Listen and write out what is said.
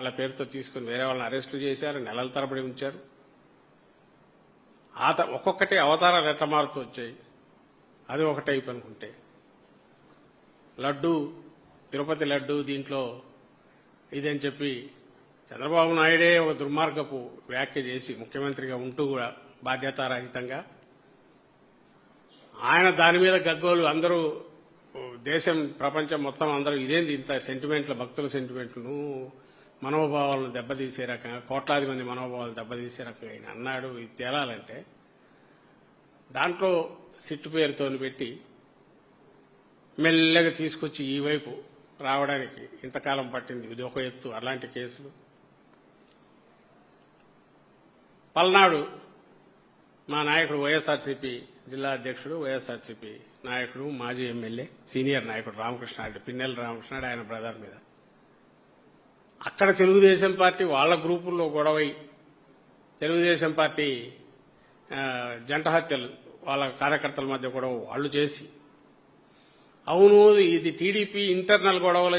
వాళ్ళ పేరుతో తీసుకుని వేరే వాళ్ళని అరెస్టులు చేశారు, నెలల తరబడి ఉంచారు. ఒక్కొక్కటి అవతారాలు ఎట్లా మారుతూ వచ్చాయి. అది ఒక టైప్ అనుకుంటే లడ్డు, తిరుపతి లడ్డు దీంట్లో ఇదని చెప్పి చంద్రబాబు నాయుడే ఒక దుర్మార్గపు వ్యాఖ్య చేసి ముఖ్యమంత్రిగా ఉంటూ కూడా బాధ్యతారహితంగా ఆయన దాని మీద గగ్గోలు అందరూ దేశం ప్రపంచం మొత్తం అందరూ ఇదేంది ఇంత సెంటిమెంట్ల భక్తుల సెంటిమెంట్లను మనోభావాలను దెబ్బతీసే రకంగా కోట్లాది మంది మనోభావాలు దెబ్బతీసే రకంగా ఆయన అన్నాడు. ఇది తేలాలంటే దాంట్లో సిట్టు పేరుతో పెట్టి మెల్లగా తీసుకొచ్చి ఈ వైపు రావడానికి ఇంతకాలం పట్టింది. ఇది ఒక ఎత్తు. అలాంటి కేసులు పల్నాడు మా నాయకుడు వైఎస్ఆర్సీపీ జిల్లా అధ్యక్షుడు, వైఎస్ఆర్సీపీ నాయకుడు, మాజీ ఎమ్మెల్యే, సీనియర్ నాయకుడు రామకృష్ణారెడ్డి, పిన్నెల రామకృష్ణారెడ్డి ఆయన బ్రదర్ మీద అక్కడ తెలుగుదేశం పార్టీ వాళ్ళ గ్రూపుల్లో గొడవై తెలుగుదేశం పార్టీ జంట హత్యలు వాళ్ళ కార్యకర్తల మధ్య గొడవ వాళ్ళు చేసి అవును ఇది టీడీపీ ఇంటర్నల్ గొడవలు